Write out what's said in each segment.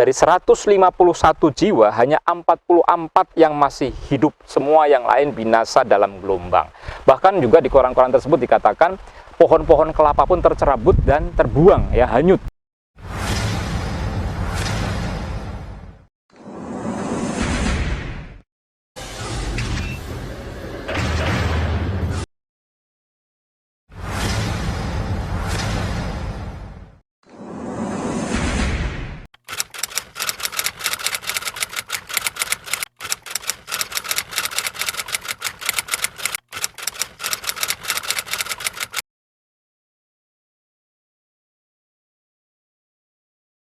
Dari 151 jiwa, hanya 44 yang masih hidup, semua yang lain binasa dalam gelombang. Bahkan juga di koran-koran tersebut dikatakan pohon-pohon kelapa pun tercerabut dan terbuang, ya, hanyut.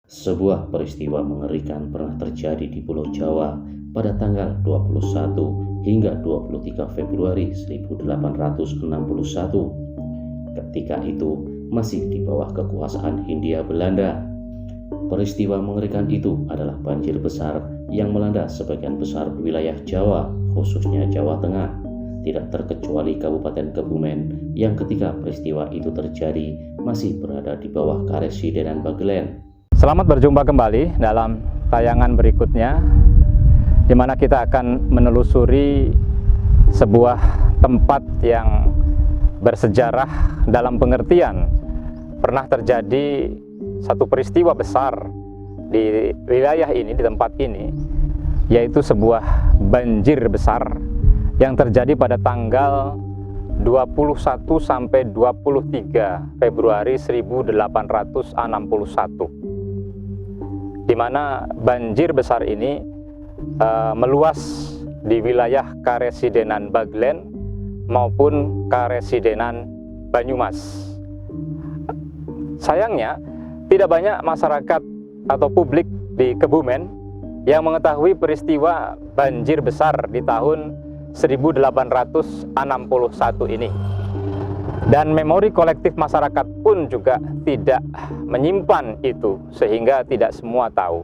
Sebuah peristiwa mengerikan pernah terjadi di Pulau Jawa pada tanggal 21 hingga 23 Februari 1861. Ketika itu masih di bawah kekuasaan Hindia Belanda. Peristiwa mengerikan itu adalah banjir besar yang melanda sebagian besar wilayah Jawa, khususnya Jawa Tengah, tidak terkecuali Kabupaten Kebumen yang ketika peristiwa itu terjadi masih berada di bawah Karesidenan Bagelen. Selamat berjumpa kembali dalam tayangan berikutnya, di mana kita akan menelusuri sebuah tempat yang bersejarah dalam pengertian pernah terjadi satu peristiwa besar di wilayah ini, di tempat ini, yaitu sebuah banjir besar yang terjadi pada tanggal 21 sampai 23 Februari 1861. Di mana banjir besar ini meluas di wilayah Karesidenan Bagelen maupun Karesidenan Banyumas. Sayangnya, tidak banyak masyarakat atau publik di Kebumen yang mengetahui peristiwa banjir besar di tahun 1861 ini. Dan memori kolektif masyarakat pun juga tidak menyimpan itu, sehingga tidak semua tahu.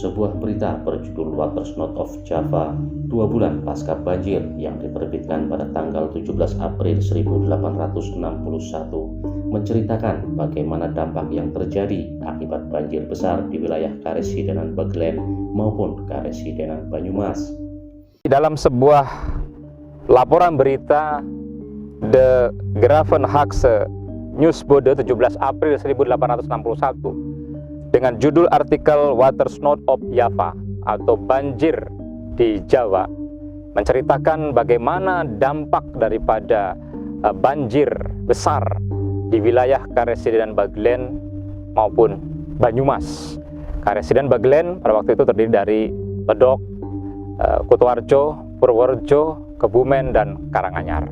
Sebuah berita berjudul Waters Note of Java 2 bulan pasca banjir yang diterbitkan pada tanggal 17 April 1861 menceritakan bagaimana dampak yang terjadi akibat banjir besar di wilayah Karesidenan Bagelen maupun Karesidenan Banyumas. Dalam sebuah laporan berita The Gravenhaagse Nieuwsbode 17 April 1861 dengan judul artikel Waters Note of Java atau banjir di Jawa, menceritakan bagaimana dampak daripada banjir besar di wilayah Karesidenan Bagelen maupun Banyumas. Karesidenan Bagelen pada waktu itu terdiri dari Ledok, Kutoarjo, Purworejo, Kebumen, dan Karanganyar.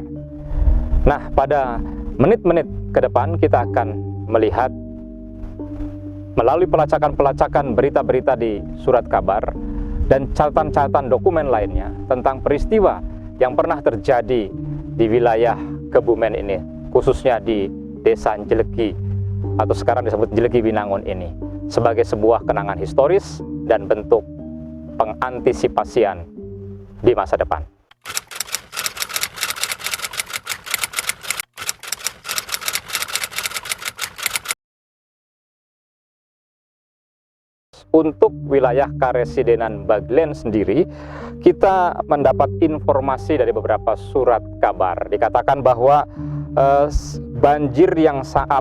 Nah, pada menit-menit ke depan kita akan melihat melalui pelacakan-pelacakan berita-berita di surat kabar dan catatan-catatan dokumen lainnya tentang peristiwa yang pernah terjadi di wilayah Kebumen ini, khususnya di Desa Jelegi atau sekarang disebut Jelegi Winangun ini, sebagai sebuah kenangan historis dan bentuk pengantisipasian di masa depan. Untuk wilayah Karesidenan Bagelen sendiri, kita mendapat informasi dari beberapa surat kabar. Dikatakan bahwa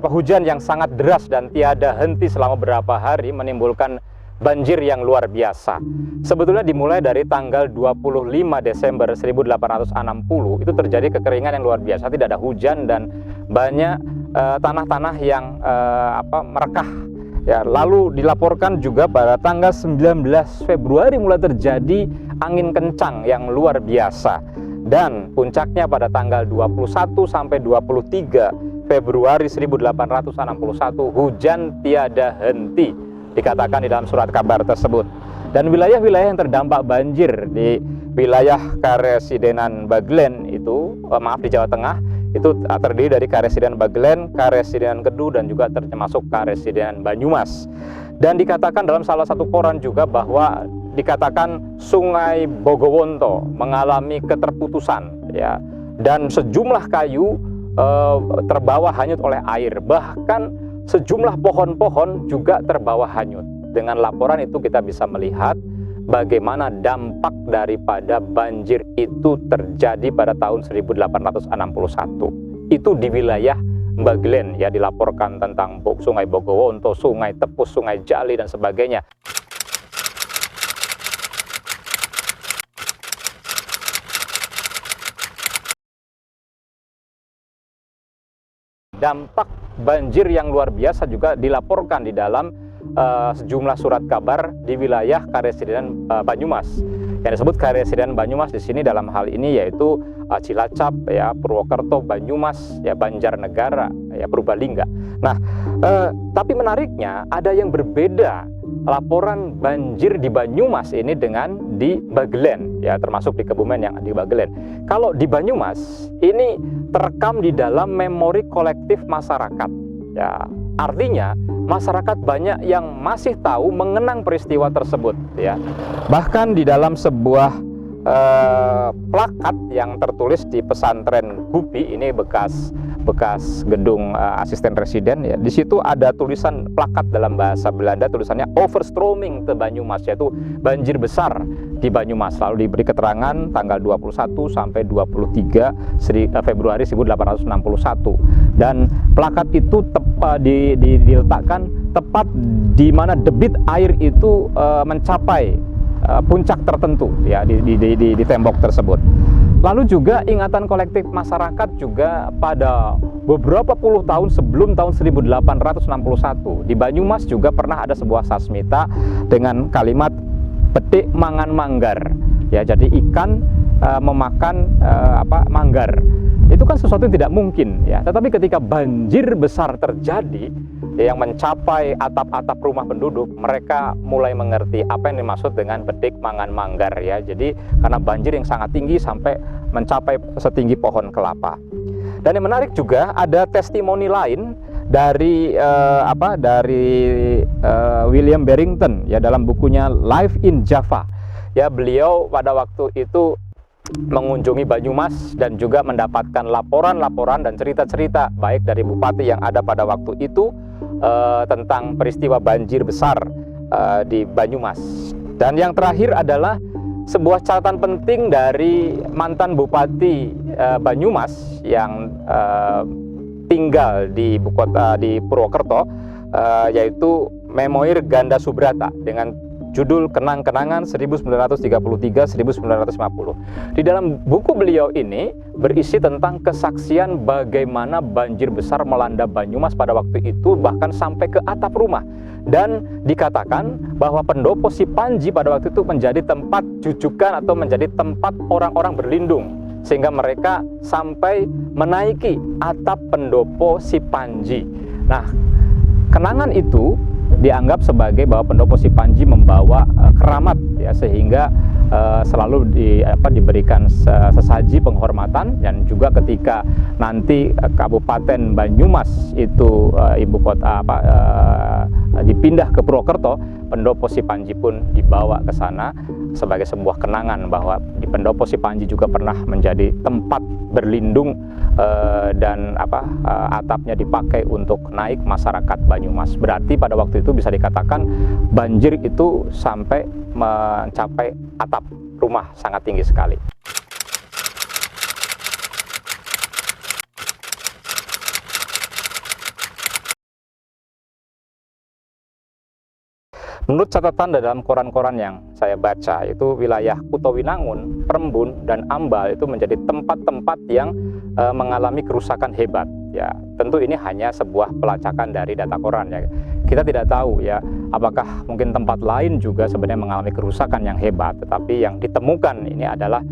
hujan yang sangat deras dan tiada henti selama beberapa hari menimbulkan banjir yang luar biasa. Sebetulnya dimulai dari tanggal 25 Desember 1860 itu terjadi kekeringan yang luar biasa, tidak ada hujan dan banyak tanah-tanah yang merekah. Ya, lalu dilaporkan juga pada tanggal 19 Februari mulai terjadi angin kencang yang luar biasa. Dan puncaknya pada tanggal 21 sampai 23 Februari 1861 hujan tiada henti, dikatakan di dalam surat kabar tersebut. Dan wilayah-wilayah yang terdampak banjir di wilayah Karesidenan Bagelen itu, di Jawa Tengah, itu terdiri dari Karesidenan Bagelen, Karesidenan Kedu, dan juga termasuk Karesidenan Banyumas. Dan dikatakan dalam salah satu koran juga bahwa dikatakan Sungai Bogowonto mengalami keterputusan, ya, dan sejumlah kayu terbawa hanyut oleh air, bahkan sejumlah pohon-pohon juga terbawa hanyut. dengan laporan itu kita bisa melihat bagaimana dampak daripada banjir itu terjadi pada tahun 1861. Itu di wilayah Bagelen ya, dilaporkan tentang Sungai Bogowonto, Sungai Tepus, Sungai Jali dan sebagainya. Dampak banjir yang luar biasa juga dilaporkan di dalam sejumlah surat kabar di wilayah Karesidenan Banyumas. Yang disebut Karesidenan Banyumas di sini dalam hal ini yaitu Cilacap, ya, Purwokerto, Banyumas, ya, Banjarnegara, ya, Purbalingga. Nah, tapi menariknya ada yang berbeda laporan banjir di Banyumas ini dengan di Bagelen, ya, termasuk di Kebumen yang di Bagelen. Kalau di Banyumas ini terekam di dalam memori kolektif masyarakat, ya, artinya masyarakat banyak yang masih tahu mengenang peristiwa tersebut, ya. Bahkan di dalam sebuah plakat yang tertulis di pesantren Gupi, ini bekas gedung asisten residen, ya. Di situ ada tulisan plakat dalam bahasa Belanda, tulisannya overstroming te Banyumas, yaitu banjir besar di Banyumas. Lalu diberi keterangan tanggal 21 sampai 23 Februari 1861. Dan plakat itu diletakkan tepat di mana debit air itu mencapai puncak tertentu, ya, di tembok tersebut. Lalu juga ingatan kolektif masyarakat juga pada beberapa puluh tahun sebelum tahun 1861 di Banyumas juga pernah ada sebuah sasmita dengan kalimat petik mangan manggar, ya, jadi ikan memakan manggar. Itu kan sesuatu yang tidak mungkin, ya. Tetapi ketika banjir besar terjadi, ya, yang mencapai atap-atap rumah penduduk, mereka mulai mengerti apa yang dimaksud dengan bedik mangan manggar, ya. Jadi karena banjir yang sangat tinggi sampai mencapai setinggi pohon kelapa. Dan yang menarik juga ada testimoni lain dari William Barrington, ya, dalam bukunya Life in Java. Ya, beliau pada waktu itu mengunjungi Banyumas dan juga mendapatkan laporan-laporan dan cerita-cerita baik dari bupati yang ada pada waktu itu tentang peristiwa banjir besar di Banyumas. Dan yang terakhir adalah sebuah catatan penting dari mantan bupati Banyumas yang tinggal di ibu kota di Purwokerto, yaitu Memoir Ganda Subrata dengan judul Kenang-kenangan 1933-1950. Di dalam buku beliau ini berisi tentang kesaksian bagaimana banjir besar melanda Banyumas pada waktu itu, bahkan sampai ke atap rumah. Dan dikatakan bahwa pendopo Si Panji pada waktu itu menjadi tempat jujukan atau menjadi tempat orang-orang berlindung, sehingga mereka sampai menaiki atap pendopo Si Panji. Nah, kenangan itu dianggap sebagai bahwa pendopo Si Panji membawa keramat, ya, sehingga selalu diberikan sesaji penghormatan. Dan juga ketika nanti Kabupaten Banyumas itu ibu kota dipindah ke Purwokerto, pendopo Si Panji pun dibawa ke sana sebagai sebuah kenangan bahwa di pendopo Si Panji juga pernah menjadi tempat berlindung dan atapnya dipakai untuk naik masyarakat Banyumas. Berarti pada waktu itu bisa dikatakan banjir itu sampai mencapai atap rumah, sangat tinggi sekali. Menurut catatan dalam koran-koran yang saya baca, itu wilayah Kutowinangun, Prembun, dan Ambal itu menjadi tempat-tempat yang mengalami kerusakan hebat. Ya, tentu ini hanya sebuah pelacakan dari data koran, ya. Kita tidak tahu, ya, apakah mungkin tempat lain juga sebenarnya mengalami kerusakan yang hebat. Tetapi yang ditemukan ini adalah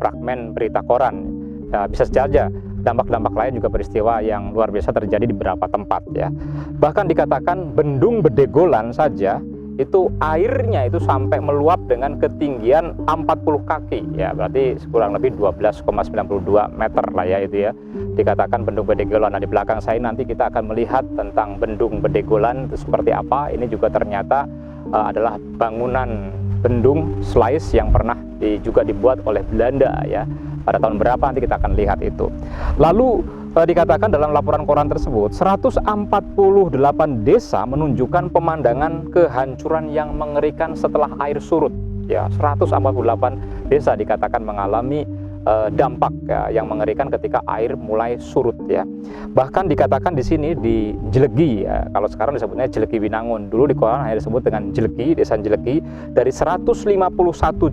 fragmen berita koran. Ya, bisa saja dampak-dampak lain juga peristiwa yang luar biasa terjadi di beberapa tempat, ya. Bahkan dikatakan Bendung Bedegolan saja itu airnya itu sampai meluap dengan ketinggian 40 kaki, ya, berarti kurang lebih 12,92 meter lah, ya, itu, ya. Dikatakan Bendung Bedegolan. Nah, di belakang saya nanti kita akan melihat tentang Bendung Bedegolan itu seperti apa. Ini juga ternyata adalah bangunan bendung Sluis yang pernah juga dibuat oleh Belanda, ya. Pada tahun berapa nanti kita akan lihat itu. Lalu dikatakan dalam laporan koran tersebut 148 desa menunjukkan pemandangan kehancuran yang mengerikan setelah air surut. Ya, 148 desa dikatakan mengalami dampak ya, yang mengerikan ketika air mulai surut ya. Bahkan dikatakan di sini di Jelegi ya, kalau sekarang disebutnya Jelegi Winangun. Dulu di koran hanya disebut dengan Jelegi, desa Jelegi. Dari 151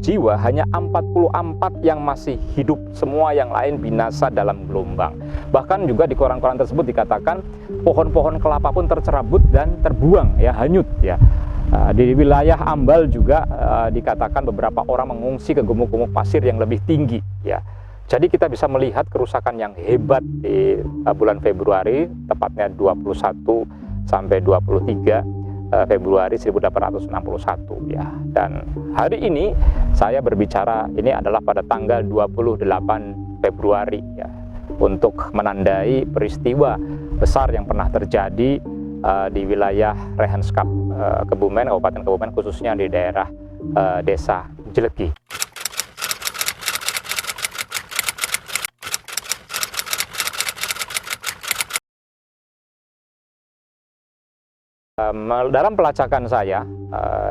jiwa hanya 44 yang masih hidup, semua yang lain binasa dalam gelombang. Bahkan juga di koran-koran tersebut dikatakan pohon-pohon kelapa pun tercerabut dan terbuang ya, hanyut ya. Di wilayah Ambal juga dikatakan beberapa orang mengungsi ke gumuk-gumuk pasir yang lebih tinggi ya. Jadi kita bisa melihat kerusakan yang hebat di bulan Februari, tepatnya 21 sampai 23 Februari 1861 ya. Dan hari ini saya berbicara ini adalah pada tanggal 28 Februari ya, untuk menandai peristiwa besar yang pernah terjadi di wilayah Rehenskap Kebumen, Kabupaten Kebumen, khususnya di daerah desa Jelegi. Dalam pelacakan saya,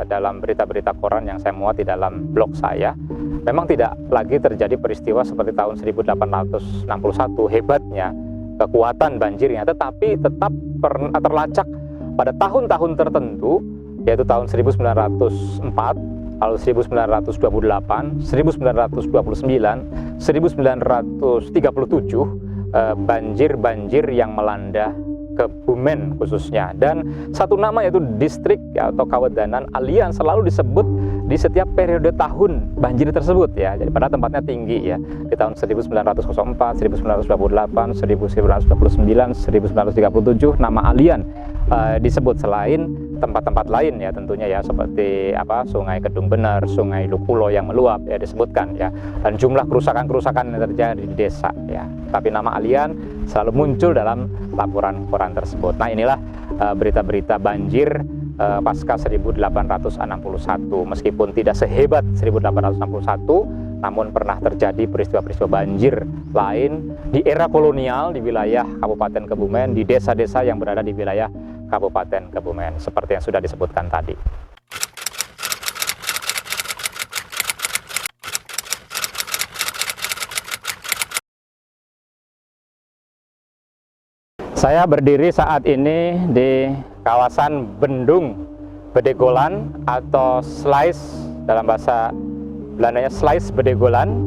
dalam berita-berita koran yang saya muat di dalam blog saya, memang tidak lagi terjadi peristiwa seperti tahun 1861 hebatnya kekuatan banjirnya, tetapi tetap terlacak pada tahun-tahun tertentu, yaitu tahun 1904, lalu 1928, 1929, 1937, banjir-banjir yang melanda Kebumen khususnya. Dan satu nama yaitu distrik ya, atau Kawedanan Alian selalu disebut di setiap periode tahun banjir tersebut ya. Jadi pada tempatnya tinggi ya, di tahun 1904, 1928, 1929, 1937 nama Alian disebut, selain tempat-tempat lain ya tentunya ya, seperti Sungai Kedung Bener, Sungai Lukulo yang meluap ya disebutkan ya, dan jumlah kerusakan-kerusakan yang terjadi di desa ya. Tapi nama Alian selalu muncul dalam laporan koran tersebut. Nah, inilah berita-berita banjir pasca 1861. Meskipun tidak sehebat 1861, namun pernah terjadi peristiwa-peristiwa banjir lain di era kolonial di wilayah Kabupaten Kebumen, di desa-desa yang berada di wilayah Kabupaten Kebumen, seperti yang sudah disebutkan tadi. Saya berdiri saat ini di kawasan Bendung Bedegolan atau Sluis, dalam bahasa Belandanya Sluis Bedegolan.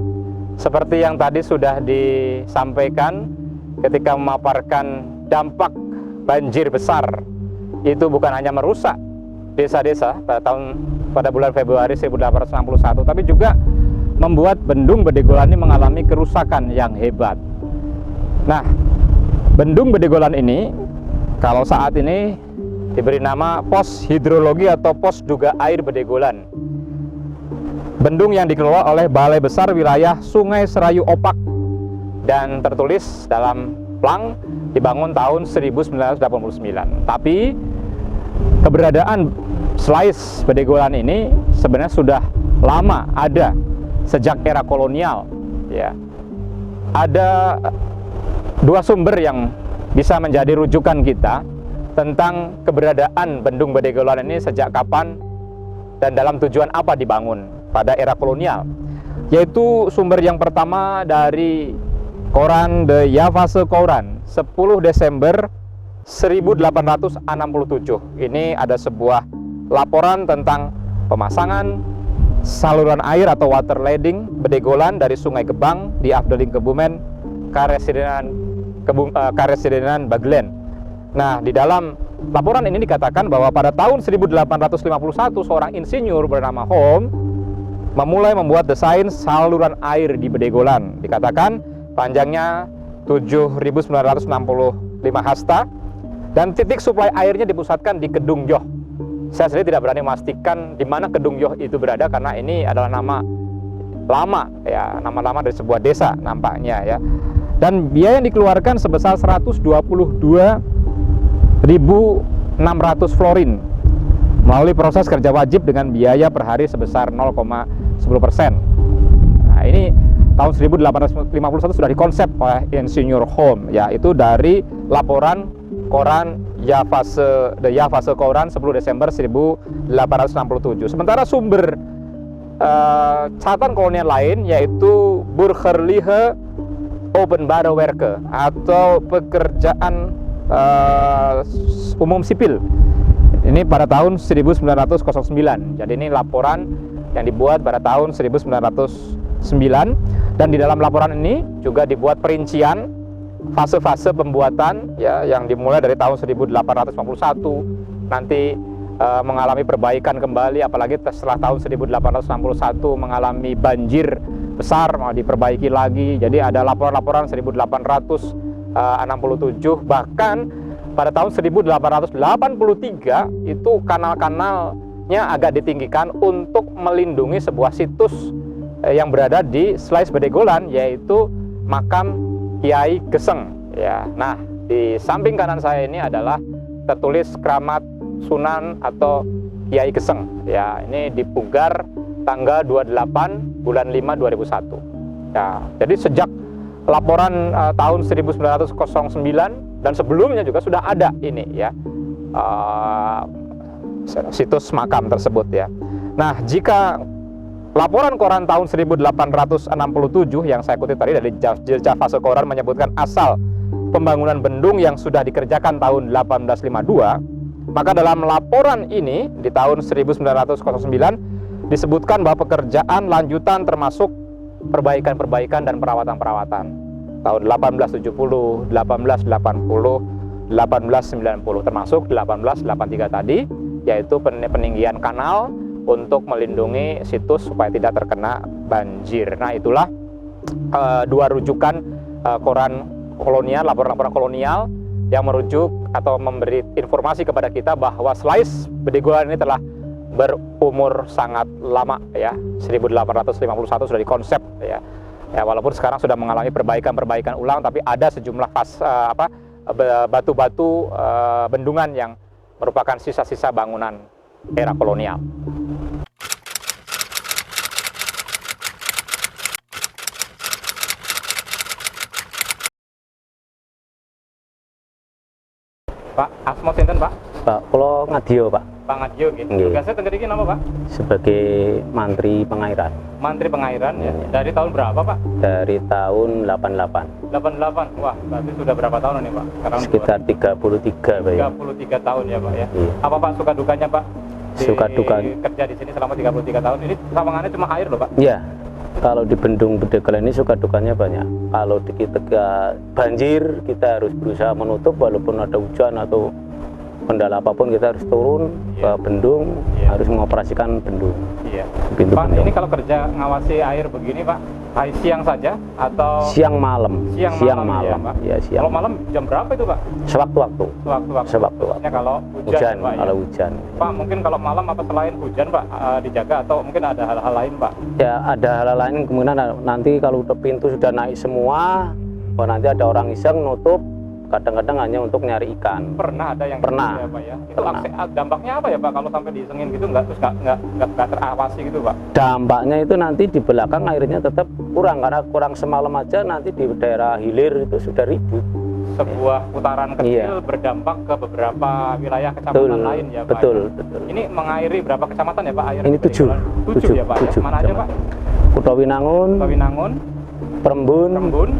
Seperti yang tadi sudah disampaikan ketika memaparkan dampak banjir besar, itu bukan hanya merusak desa-desa pada bulan Februari 1861, tapi juga membuat Bendung Bedegolan ini mengalami kerusakan yang hebat. Nah, Bendung Bedegolan ini kalau saat ini diberi nama Pos Hidrologi atau Pos Duga Air Bedegolan. Bendung yang dikelola oleh Balai Besar Wilayah Sungai Serayu Opak dan tertulis dalam plang dibangun tahun 1989. Tapi keberadaan Sluis Bedegolan ini sebenarnya sudah lama ada, sejak era kolonial ya. Ada dua sumber yang bisa menjadi rujukan kita tentang keberadaan Bendung Bedegolan ini sejak kapan dan dalam tujuan apa dibangun pada era kolonial. Yaitu sumber yang pertama dari koran The Javase Koran 10 Desember 1867. Ini ada sebuah laporan tentang pemasangan saluran air atau water leading Bedegolan dari Sungai Gebang di Afdeling Kebumen Karesidenan Baglen. Nah, di dalam laporan ini dikatakan bahwa pada tahun 1851 seorang insinyur bernama Holm memulai membuat desain saluran air di Bedegolan. Dikatakan panjangnya 7.965 hasta dan titik suplai airnya dipusatkan di Kedung Yoh. Saya sendiri tidak berani memastikan di mana Kedung Yoh itu berada karena ini adalah nama lama ya, nama-nama dari sebuah desa nampaknya ya. Dan biaya yang dikeluarkan sebesar 122.600 florin melalui proses kerja wajib dengan biaya per hari sebesar 0,10%. Nah, ini tahun 1851 sudah dikonsep oleh Insinyur Holm, yaitu dari laporan koran The Javase Koran 10 Desember 1867. Sementara sumber catatan kolonial lain yaitu Burgerliche Openbare Werke atau pekerjaan umum sipil. Ini pada tahun 1909. Jadi ini laporan yang dibuat pada tahun 1909, dan di dalam laporan ini juga dibuat perincian fase-fase pembuatan ya, yang dimulai dari tahun 1851 nanti mengalami perbaikan kembali, apalagi setelah tahun 1861 mengalami banjir besar, mau diperbaiki lagi. Jadi ada laporan-laporan 1867, bahkan pada tahun 1883 itu kanal-kanalnya agak ditinggikan untuk melindungi sebuah situs yang berada di Slais Bedegolan, yaitu makam Kiai Geseng ya. Nah, di samping kanan saya ini adalah tertulis Kramat Sunan atau Kiai Geseng ya. Ini dipugar tanggal 28 bulan 5 2001 ya. Jadi sejak laporan tahun 1909 dan sebelumnya juga sudah ada ini ya, situs makam tersebut ya. Nah, jika laporan koran tahun 1867 yang saya kutip tadi dari Javase Koran menyebutkan asal pembangunan bendung yang sudah dikerjakan tahun 1852, maka dalam laporan ini di tahun 1909 disebutkan bahwa pekerjaan lanjutan termasuk perbaikan-perbaikan dan perawatan-perawatan tahun 1870, 1880, 1890 termasuk 1883 tadi, yaitu peninggian kanal untuk melindungi situs supaya tidak terkena banjir. Nah, itulah dua rujukan koran kolonial, laporan-laporan kolonial yang merujuk atau memberi informasi kepada kita bahwa Slais Bedegolan ini telah berumur sangat lama ya. 1851 sudah dikonsep ya. Ya, walaupun sekarang sudah mengalami perbaikan-perbaikan ulang, tapi ada sejumlah batu-batu bendungan yang merupakan sisa-sisa bangunan era kolonial. Pak, asma sinten, Pak? Pak, kula Ngadio, Pak. Pak Ngadio gitu. Nggih. Tugasnya tengger iki napa, Pak? Sebagai Mantri Pengairan Mantri Pengairan ya. Dari tahun berapa, Pak? dari tahun 88. 88. Wah, berarti sudah berapa tahun ini, Pak? Sekarang Sekitar 33, Pak ya. 33 tahun ya, Pak ya. Iya. Apa Pak suka dukanya, Pak? Suka duka. Kerja di sini selama 33 tahun. Ini sawangannya cuma air loh, Pak. Iya. Kalau di Bendung Bedegolan ini suka dukanya banyak. Kalau ketika banjir kita harus berusaha menutup walaupun ada hujan atau kendala apapun, kita harus turun ke bendung, harus mengoperasikan bendung. Iya. Pintu Pak, bendung. ini kalau kerja ngawasi air begini, Pak, hari siang saja atau Siang malam. Siang malam, ya, Pak? Ya, siang. Kalau malam jam berapa itu, Pak? Sewaktu-waktu. Sewaktu-waktu. Sewaktu-waktu. Maksudnya kalau hujan, Pak, kalau ya? hujan. Pak, mungkin kalau malam apa selain hujan, Pak, dijaga atau mungkin ada hal-hal lain, Pak? Ya, ada hal lain kemungkinan nanti kalau pintu sudah naik semua, nanti ada orang iseng nutup, kadang-kadang hanya untuk nyari ikan. Pernah ada yang Pernah. gitu ya, Pak ya? Itu Pernah. dampaknya apa ya, Pak, kalau sampai diisengin gitu terus nggak terawasi gitu, Pak? Dampaknya itu nanti di belakang airnya tetap kurang, karena kurang semalam aja nanti di daerah hilir itu sudah ribut. Sebuah putaran kecil Iya. berdampak ke beberapa wilayah kecamatan Betul, lain ya, Pak? betul, ya? betul. Ini mengairi berapa kecamatan ya, Pak? Air Ini 7. 7 ya, Pak? Ya? 7 Mana aja, Pak? Kutowinangun, Kawinangun, Prembun, Rembun,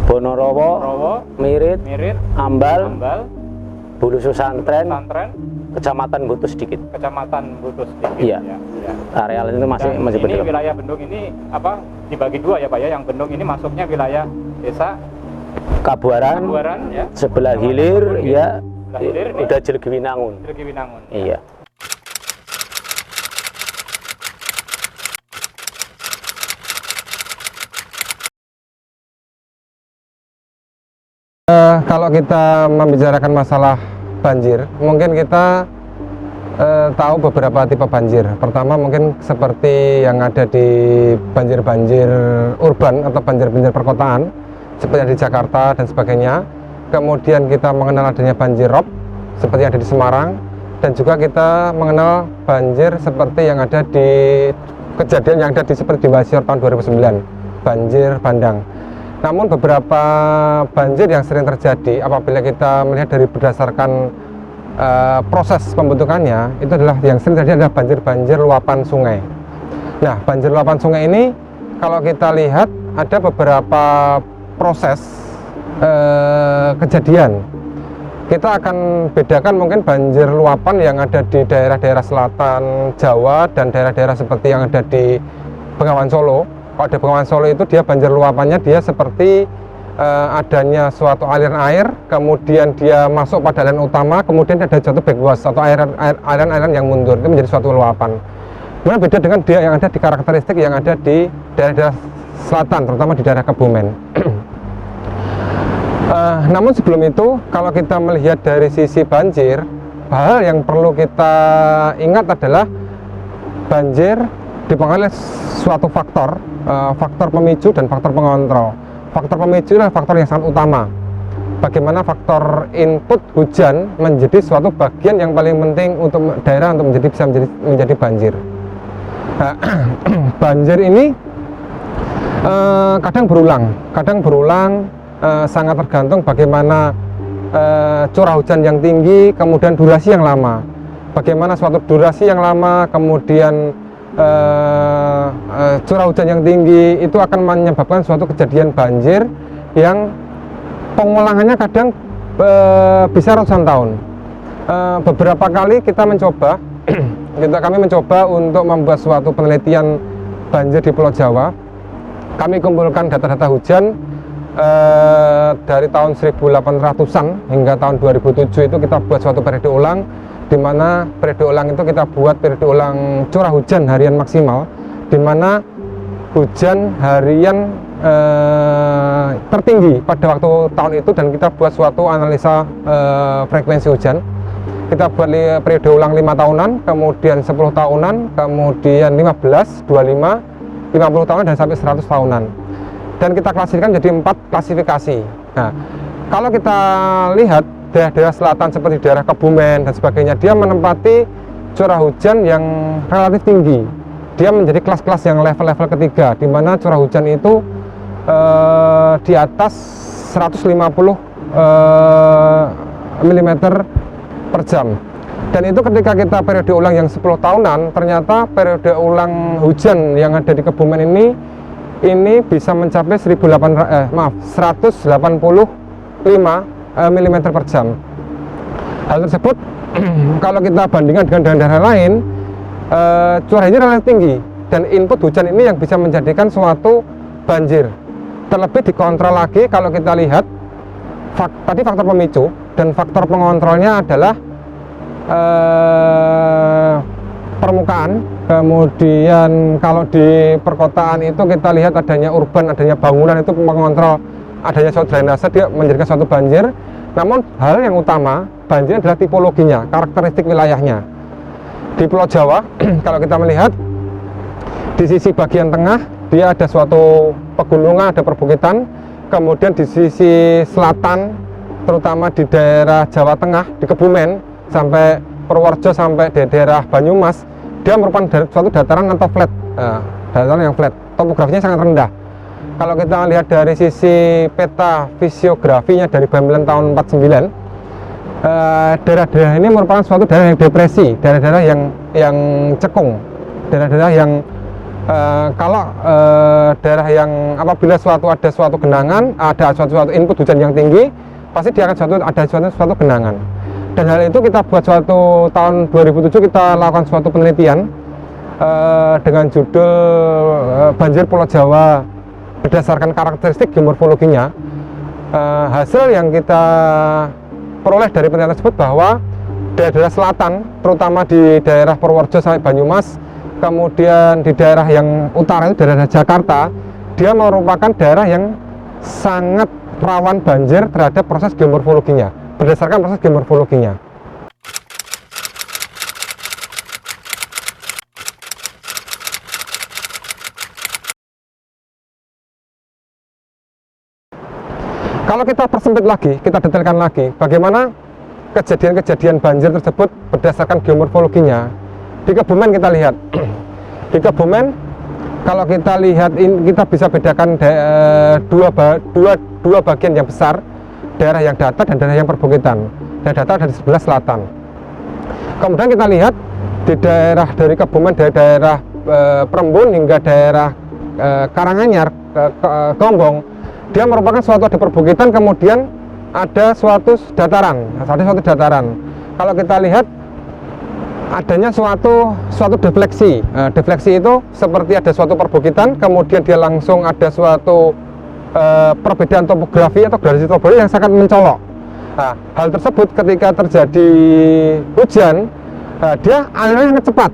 Bonorowo, Rowo, Mirit, Mirit, Ambal, Ambal, Bulu Susantren, Santren, Kecamatan Butuh sedikit. Kecamatan Butuh sedikit. Iya. Ya, ya. Areal itu masih Dan ini Bedegolan. wilayah bendung ini dibagi dua ya, Pak ya. Yang bendung ini masuknya wilayah desa Kabuaran, Kabuaran ya. sebelah Kecamatan hilir, Kabuaran, ya Sebelah hilir ini udah Jelgewinangun. Jelgewinangun. Iya. Kalau kita membicarakan masalah banjir, mungkin kita tahu beberapa tipe banjir. Pertama mungkin seperti yang ada di banjir-banjir urban atau banjir-banjir perkotaan, seperti di Jakarta dan sebagainya. Kemudian kita mengenal adanya banjir rob, seperti yang ada di Semarang, dan juga kita mengenal banjir seperti yang ada di kejadian yang ada di seperti di Wasior tahun 2009. banjir bandang. Namun beberapa banjir yang sering terjadi apabila kita melihat dari berdasarkan proses pembentukannya, itu adalah yang sering terjadi adalah banjir-banjir luapan sungai. Nah, banjir luapan sungai ini kalau kita lihat ada beberapa proses kejadian. Kita akan bedakan mungkin banjir luapan yang ada di daerah-daerah selatan Jawa dan daerah-daerah seperti yang ada di Bengawan Solo. Kalau di Bengawan Solo itu dia banjir luapannya dia seperti adanya suatu aliran air, kemudian dia masuk pada aliran utama, kemudian ada suatu backwash atau aliran-aliran yang mundur, itu menjadi suatu luapan. Kemudian beda dengan dia yang ada di karakteristik yang ada di daerah-daerah selatan, terutama di daerah Kebumen. Namun sebelum itu, kalau kita melihat dari sisi banjir, hal yang perlu kita ingat adalah banjir dipengaruhi oleh suatu faktor, faktor pemicu dan faktor pengontrol. Faktor pemicu adalah faktor yang sangat utama. Bagaimana faktor input hujan menjadi suatu bagian yang paling penting untuk daerah untuk bisa menjadi banjir. Banjir ini kadang berulang, sangat tergantung bagaimana curah hujan yang tinggi, kemudian durasi yang lama. Bagaimana suatu durasi yang lama, kemudian curah hujan yang tinggi itu akan menyebabkan suatu kejadian banjir yang pengulangannya kadang bisa ratusan tahun. Beberapa kali kami mencoba untuk membuat suatu penelitian banjir di Pulau Jawa. Kami kumpulkan data-data hujan dari tahun 1800-an hingga tahun 2007 itu kita buat suatu periode ulang, di mana periode ulang itu kita buat periode ulang curah hujan harian maksimal, di mana hujan harian tertinggi pada waktu tahun itu, dan kita buat suatu analisa frekuensi hujan. Kita buat periode ulang 5 tahunan, kemudian 10 tahunan, kemudian 15, 25, 50 tahunan, dan sampai 100 tahunan. Dan kita klasifikasikan jadi 4 klasifikasi. Nah, kalau kita lihat daerah-daerah selatan seperti daerah Kebumen dan sebagainya, dia menempati curah hujan yang relatif tinggi. Dia menjadi kelas-kelas yang level-level ketiga, di mana curah hujan itu di atas 150 mm per jam. Dan itu ketika kita periode ulang yang 10 tahunan, ternyata periode ulang hujan yang ada di Kebumen ini bisa mencapai 185 mm per jam. Hal tersebut kalau kita bandingkan dengan daerah lain, curahnya relatif tinggi, dan input hujan ini yang bisa menjadikan suatu banjir. Terlebih dikontrol lagi kalau kita lihat tadi faktor pemicu, dan faktor pengontrolnya adalah permukaan. Kemudian kalau di perkotaan itu kita lihat adanya urban, adanya bangunan itu mengontrol adanya suatu drainase, dia menjadikan suatu banjir. Namun hal yang utama banjir adalah tipologinya, karakteristik wilayahnya. Di Pulau Jawa kalau kita melihat di sisi bagian tengah dia ada suatu pegunungan, ada perbukitan. Kemudian di sisi selatan, terutama di daerah Jawa Tengah, di Kebumen sampai Purworejo sampai di daerah Banyumas, dia merupakan suatu dataran atau flat, dataran yang flat, topografinya sangat rendah. Kalau kita lihat dari sisi peta fisiografinya dari Bamelen tahun 49, daerah-daerah ini merupakan suatu daerah yang depresi, daerah-daerah yang cekung, daerah-daerah yang daerah yang apabila ada suatu genangan, ada suatu input hujan yang tinggi, pasti dia akan ada suatu genangan. Dan hal itu kita buat suatu tahun 2007 kita lakukan suatu penelitian dengan judul Banjir Pulau Jawa berdasarkan karakteristik geomorfologinya. Hasil yang kita peroleh dari penelitian tersebut bahwa daerah selatan, terutama di daerah Purworejo sampai Banyumas, kemudian di daerah yang utara itu daerah Jakarta, dia merupakan daerah yang sangat rawan banjir terhadap proses geomorfologinya, berdasarkan proses geomorfologinya. Kalau kita persempit lagi, kita detailkan lagi bagaimana kejadian-kejadian banjir tersebut berdasarkan geomorfologinya. Di Kebumen kita lihat, di Kebumen kalau kita lihat kita bisa bedakan dua bagian yang besar, daerah yang datar dan daerah yang perbukitan. Daerah datar dari sebelah selatan. Kemudian kita lihat di daerah dari Kebumen, dari daerah Perembun hingga daerah Karanganyar, Gombong, dia merupakan suatu ada perbukitan, kemudian ada suatu dataran. Kalau kita lihat adanya suatu defleksi. Defleksi itu seperti ada suatu perbukitan, kemudian dia langsung ada suatu perbedaan topografi atau gradasi topografi yang sangat mencolok. Nah, hal tersebut ketika terjadi hujan, dia alirannya sangat cepat.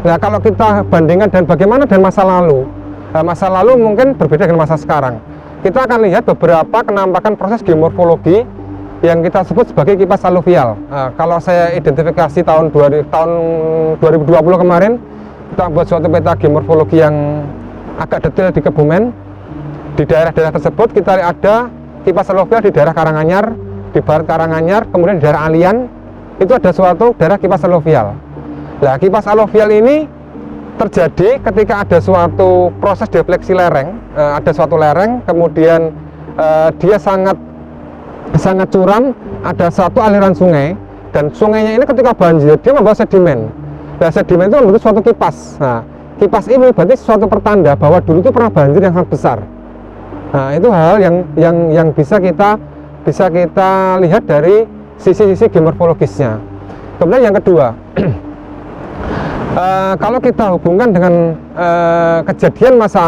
Nah, kalau kita bandingkan dan bagaimana dengan masa lalu mungkin berbeda dengan masa sekarang. Kita akan lihat beberapa kenampakan proses geomorfologi yang kita sebut sebagai kipas aluvial. Kalau saya identifikasi tahun 2020 kemarin, kita buat suatu peta geomorfologi yang agak detail di Kebumen. Di daerah-daerah tersebut kita ada kipas aluvial di daerah Karanganyar, di barat Karanganyar, kemudian di daerah Alian, itu ada suatu daerah kipas aluvial. Nah, kipas aluvial ini terjadi ketika ada suatu proses defleksi lereng, ada suatu lereng, kemudian dia sangat curam, ada satu aliran sungai, dan sungainya ini ketika banjir dia membawa sedimen. Nah, sedimen itu membentuk suatu kipas. Nah, kipas ini berarti suatu pertanda bahwa dulu itu pernah banjir yang sangat besar. Nah, itu hal yang bisa kita lihat dari sisi-sisi geomorfologisnya. Kemudian yang kedua, kalau kita hubungkan dengan kejadian masa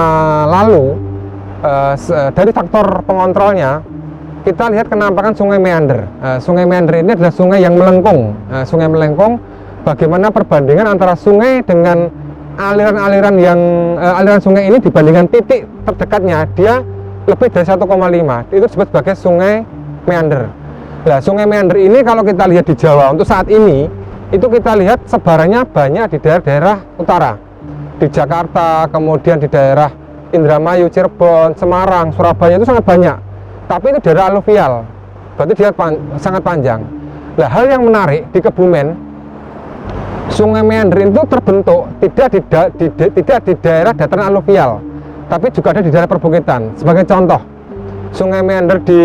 lalu, dari faktor pengontrolnya, kita lihat kenampakan sungai meander. Sungai meander ini adalah sungai yang melengkung. Sungai melengkung, bagaimana perbandingan antara sungai dengan aliran-aliran aliran sungai ini dibandingkan titik terdekatnya, dia lebih dari 1,5. Itu disebut sebagai sungai meander. Nah, sungai meander ini kalau kita lihat di Jawa untuk saat ini, itu kita lihat sebarannya banyak di daerah-daerah utara. Di Jakarta, kemudian di daerah Indramayu, Cirebon, Semarang, Surabaya itu sangat banyak. Tapi itu daerah aluvial, berarti dia sangat panjang. Nah, hal yang menarik di Kebumen, sungai meander itu terbentuk tidak di daerah dataran aluvial, tapi juga ada di daerah perbukitan. Sebagai contoh, sungai meander di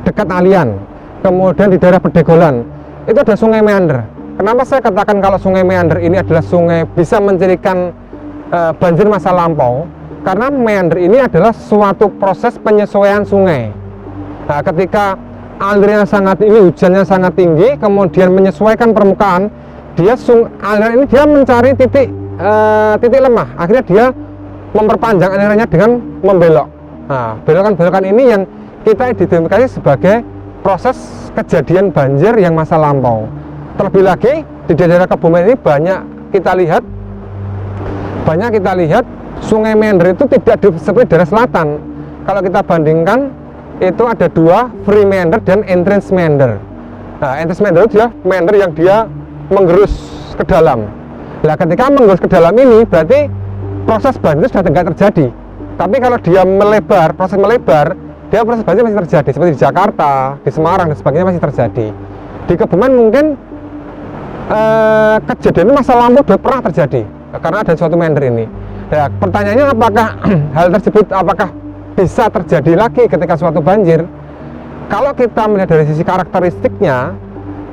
dekat Alian, kemudian di daerah Bedegolan, itu ada sungai meander. Kenapa saya katakan kalau sungai meander ini adalah sungai bisa mencirikan banjir masa lampau? Karena meander ini adalah suatu proses penyesuaian sungai. Nah, ketika hujannya sangat tinggi, kemudian menyesuaikan permukaan, aliran ini dia mencari titik lemah. Akhirnya dia memperpanjang alirannya dengan membelok. Nah, belokan-belokan ini yang kita identifikasi sebagai proses kejadian banjir yang masa lampau. Terlebih lagi di daerah Kebumen ini banyak kita lihat sungai meander itu tidak seperti daerah selatan. Kalau kita bandingkan, itu ada dua, free meander dan entrance meander. Nah, entrance meander itu dia meander yang dia menggerus ke dalam. Nah, ketika menggerus ke dalam ini berarti proses banjir sudah tidak terjadi. Tapi kalau dia proses melebar, dia proses banjir masih terjadi. Seperti di Jakarta, di Semarang dan sebagainya masih terjadi. Di Kebumen mungkin kejadian masa lampau sudah pernah terjadi karena ada suatu meander ini. Ya, pertanyaannya apakah hal tersebut bisa terjadi lagi ketika suatu banjir? Kalau kita melihat dari sisi karakteristiknya,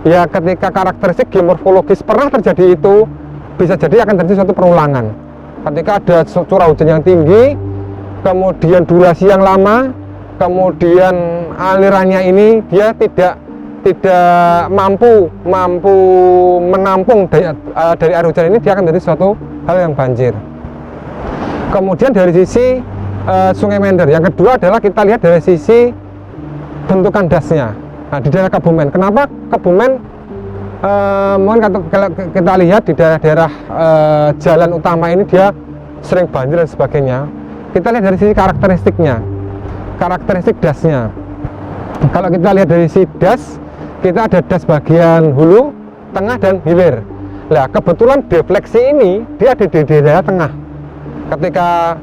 ya ketika karakteristik geomorfologis pernah terjadi itu, bisa jadi akan terjadi suatu perulangan. Ketika ada curah hujan yang tinggi, kemudian durasi yang lama, kemudian alirannya ini dia tidak mampu menampung dari air hujan ini, dia akan menjadi suatu hal yang banjir. Kemudian dari sisi sungai meander, yang kedua adalah kita lihat dari sisi bentukan dasnya. Nah, di daerah Kebumen, kenapa Kebumen mungkin kalau kita lihat di daerah-daerah jalan utama ini dia sering banjir dan sebagainya. Kita lihat dari sisi karakteristik dasnya. Kalau kita lihat dari sisi das, kita ada das bagian hulu, tengah, dan hilir. Nah, kebetulan defleksi ini dia ada di daerah tengah. Ketika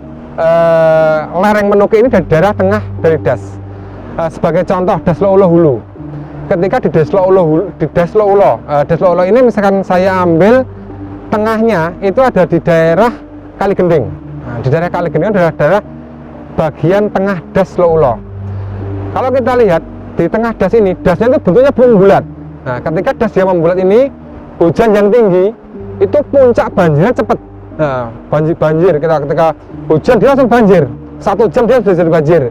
lereng Menuki ini dari daerah tengah dari das. Sebagai contoh, Daslo Ulo Hulu. Ketika di Daslo Ulo ini misalkan saya ambil tengahnya, itu ada di daerah Kali Gending. Nah, di daerah Kali Gending adalah daerah bagian tengah das Loulo. Kalau kita lihat di tengah das ini, dasnya itu bentuknya bulat. Nah, ketika das yang membulat ini, hujan yang tinggi, itu puncak banjirnya cepat. Nah, banjir ketika hujan dia langsung banjir. 1 jam dia sudah jadi banjir.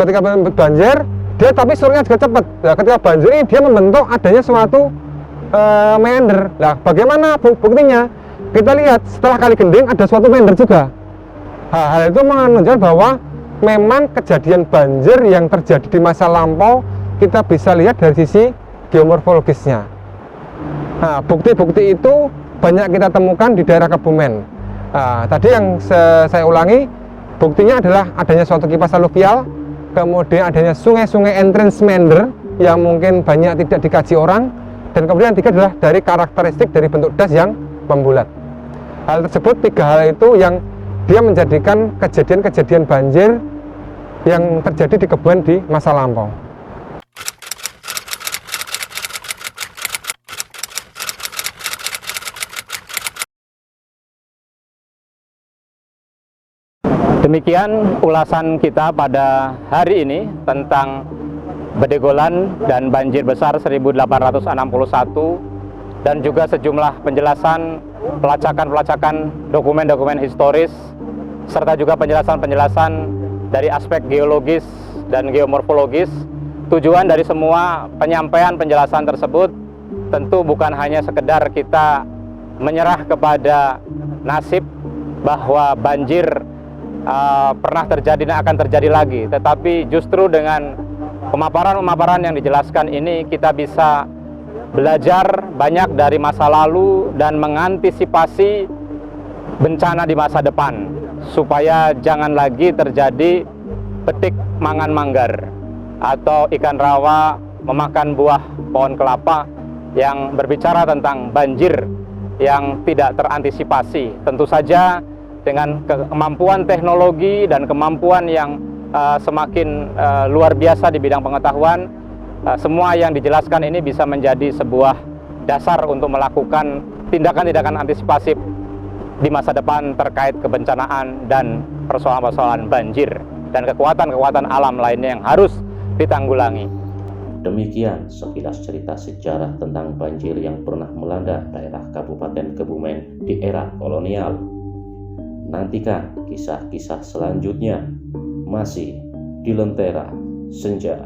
Ketika banjir, dia tapi surutnya juga cepat. Nah, ketika banjir ini dia membentuk adanya suatu meander. Nah, bagaimana buktinya? Kita lihat setelah Kali Gending ada suatu meander juga. Hal itu menunjukkan bahwa memang kejadian banjir yang terjadi di masa lampau kita bisa lihat dari sisi geomorfologisnya. Nah, bukti-bukti itu banyak kita temukan di daerah Kebumen. Nah, tadi yang saya ulangi, buktinya adalah adanya suatu kipas aluvial, kemudian adanya sungai-sungai entrance meander yang mungkin banyak tidak dikaji orang, dan kemudian tiga adalah dari karakteristik dari bentuk das yang membulat. Hal tersebut, 3 hal itu yang dia menjadikan kejadian-kejadian banjir yang terjadi di Kebumen di masa lampau. Demikian ulasan kita pada hari ini tentang Bedegolan dan banjir besar 1861 dan juga sejumlah penjelasan pelacakan-pelacakan dokumen-dokumen historis serta juga penjelasan-penjelasan dari aspek geologis dan geomorfologis. Tujuan dari semua penyampaian penjelasan tersebut tentu bukan hanya sekedar kita menyerah kepada nasib bahwa banjir pernah terjadi dan akan terjadi lagi, tetapi justru dengan pemaparan-pemaparan yang dijelaskan ini kita bisa belajar banyak dari masa lalu dan mengantisipasi bencana di masa depan supaya jangan lagi terjadi petik mangan manggar atau ikan rawa memakan buah pohon kelapa yang berbicara tentang banjir yang tidak terantisipasi. Tentu saja dengan kemampuan teknologi dan kemampuan yang semakin luar biasa di bidang pengetahuan, semua yang dijelaskan ini bisa menjadi sebuah dasar untuk melakukan tindakan-tindakan antisipasi di masa depan terkait kebencanaan dan persoalan-persoalan banjir dan kekuatan-kekuatan alam lainnya yang harus ditanggulangi. Demikian sekilas cerita sejarah tentang banjir yang pernah melanda daerah Kabupaten Kebumen di era kolonial. Nantikan kisah-kisah selanjutnya masih di Lentera Senja.